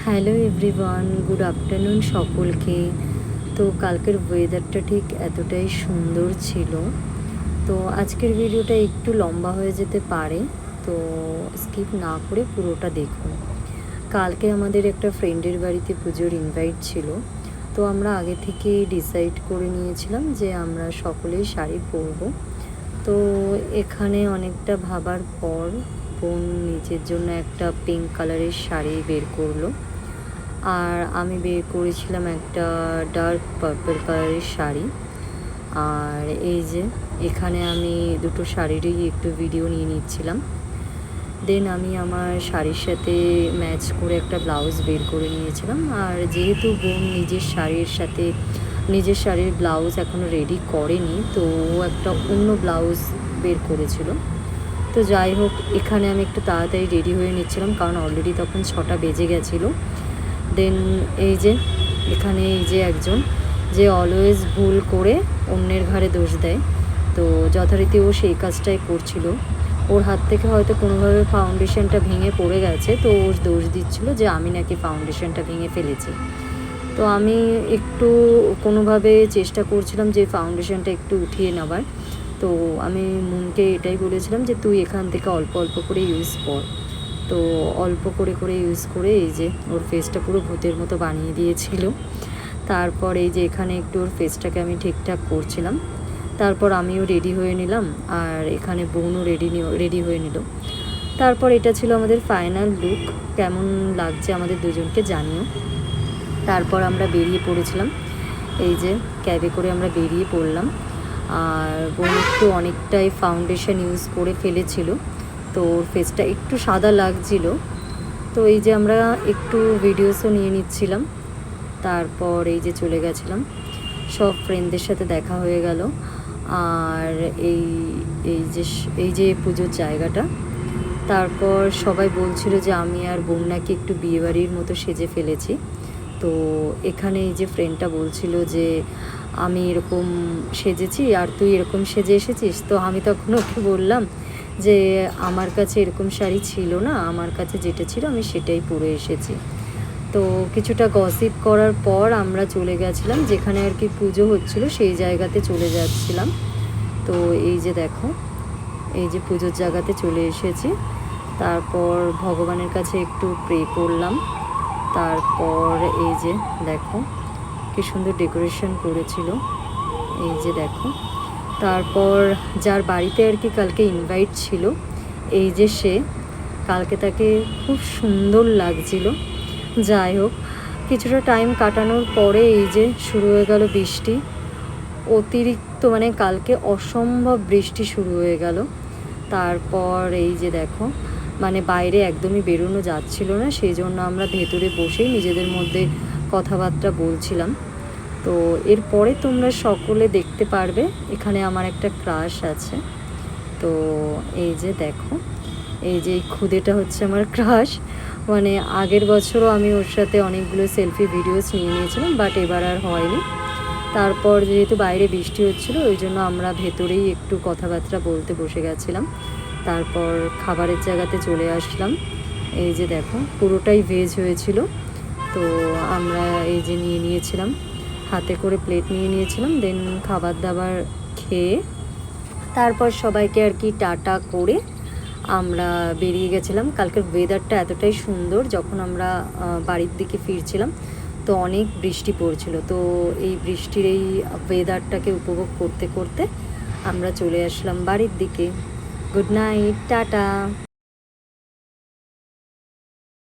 Hello everyone, good afternoon সকলকে। তো কালকের ওয়েদারটা ঠিক এতটাই সুন্দর ছিল। তো আজকের ভিডিওটা একটু লম্বা হয়ে যেতে পারে, তো স্কিপ না করে পুরোটা দেখুন। কালকে আমাদের একটা ফ্রেন্ডের বাড়িতে পুজোর ইনভাইট ছিল। তো আমরা আগে থেকে ডিসাইড করে নিয়েছিলাম যে আমরা সকলেই শাড়ি পরবো। তো এখানে অনেকটা ভাবার পর বোন নিজের জন্য একটা পিঙ্ক কালারের শাড়ি বের করলো, আর আমি বের করেছিলাম একটা ডার্ক পার্পল কালারের শাড়ি। আর এই যে এখানে আমি দুটো শাড়িরই একটু ভিডিও নিয়ে নিচ্ছিলাম। দেন আমি আমার শাড়ির সাথে ম্যাচ করে একটা ব্লাউজ বের করে নিয়েছিলাম। আর যেহেতু বোন নিজের শাড়ির ব্লাউজ এখনও রেডি করেনি, তো ও একটা অন্য ব্লাউজ বের করেছিল। তো যাই হোক, এখানে আমি একটু তাড়াতাড়ি রেডি হয়ে নিচ্ছিলাম, কারণ অলরেডি তখন 6টা বেজে গেছিলো। দেন এই যে এখানে এই যে একজন যে অলওয়েজ ভুল করে অন্যের ঘাড়ে দোষ দেয়, তো যথারীতি ও সেই কাজটাই করছিল। ওর হাত থেকে হয়তো কোনোভাবে ফাউন্ডেশনটা ভেঙে পড়ে গেছে, তো ওর দোষ দিচ্ছিল যে আমি নাকি ফাউন্ডেশনটা ভেঙে ফেলেছি। তো আমি একটু কোনোভাবে চেষ্টা করছিলাম যে ফাউন্ডেশনটা একটু উঠিয়ে নেবার। তো আমি মুনকে এটাই বলেছিলাম যে তুই এখান থেকে অল্প অল্প করে ইউজ কর। তো অল্প করে করে ইউজ করে এই যে ওর ফেসটা পুরো ভূতের মতো বানিয়ে দিয়েছিল। তারপর এই যে এখানে একটু ওর ফেসটাকে আমি ঠিকঠাক করছিলাম। তারপর আমিও রেডি হয়ে নিলাম, আর এখানে বোনও রেডি হয়ে নিল। তারপর এটা ছিল আমাদের ফাইনাল লুক। কেমন লাগছে আমাদের দুজনকে জানিও। তারপর আমরা বেরিয়ে পড়েছিলাম, এই যে ক্যাবে করে আমরা বেরিয়ে পড়লাম। আর বোন একটু অনেকটাই ফাউন্ডেশন ইউজ করে ফেলেছিল, তো ওর ফেসটা একটু সাদা লাগছিল। তো এই যে আমরা একটু ভিডিওসও নিয়ে নিচ্ছিলাম। তারপর এই যে চলে গেছিলাম, সব ফ্রেন্ডদের সাথে দেখা হয়ে গেল। আর এই এই যে পুজোর জায়গাটা। তারপর সবাই বলছিল যে আমি আর বোন নাকি একটু বিয়েবাড়ির মতো সেজে ফেলেছি। তো এখানে এই যে ফ্রেন্ডটা বলছিল যে আমি এরকম সেজেছি আর তুই এরকম সেজে এসেছিস। তো আমি তখন ওকে বললাম যে আমার কাছে এরকম শাড়ি ছিল না, আমার কাছে যেটা ছিল আমি সেটাই পরে এসেছি। তো কিছুটা গসিপ করার পর আমরা চলে গেছিলাম যেখানে আর কি পুজো হচ্ছিল, সেই জায়গাতে চলে যাচ্ছিলাম। তো এই যে দেখো, এই যে পুজোর জায়গাতে চলে এসেছি। তারপর ভগবানের কাছে একটু প্রে করলাম। তারপর এই যে দেখো কি সুন্দর ডেকোরেশন করেছিল, এই যে দেখো। তারপর যার বাড়িতে আর কি কালকে ইনভাইট ছিল, এই যে সে, কালকে তাকে খুব সুন্দর লাগছিল। যাই হোক, কিছুটা টাইম কাটানোর পরে এই যে শুরু হয়ে গেল বৃষ্টি। অতিরিক্ত মানে কালকে অসম্ভব বৃষ্টি শুরু হয়ে গেল। তারপর এই যে দেখো, মানে বাইরে একদমই বেরোনো যাচ্ছিল না, সেই জন্য আমরা ভেতরে বসেই নিজেদের মধ্যে কথাবার্তা বলছিলাম। তো এরপরে তোমরা সকলে দেখতে পারবে এখানে আমার একটা ক্রাশ আছে। তো এই যে দেখো, এই যে এই খুদেটা হচ্ছে আমার ক্রাশ। মানে আগের বছরও আমি ওর সাথে অনেকগুলো সেলফি ভিডিওস নিয়ে নিয়েছিলাম, বাট এবার আর হয়নি। তারপর যেহেতু বাইরে বৃষ্টি হচ্ছিলো, ওই জন্য আমরা ভেতরেই একটু কথাবার্তা বলতে বসে গেছিলাম। তারপর খাবারের জায়গাতে চলে আসলাম। এই যে দেখো পুরোটাই ভেজ হয়েছিল। তো আমরা এই যে নিয়ে নিয়েছিলাম, হাতে করে প্লেট নিয়ে নিয়েছিলাম। দেন খাবার দাবার খেয়ে তারপর সবাইকে আর কি টাটা করে আমরা বেরিয়ে গেছিলাম। কালকের ওয়েদারটা এতটাই সুন্দর, যখন আমরা বাড়ির দিকে ফিরছিলাম তো অনেক বৃষ্টি পড়ছিল। তো এই বৃষ্টির এই ওয়েদারটাকে উপভোগ করতে করতে আমরা চলে আসলাম বাড়ির দিকে। Good night, tata.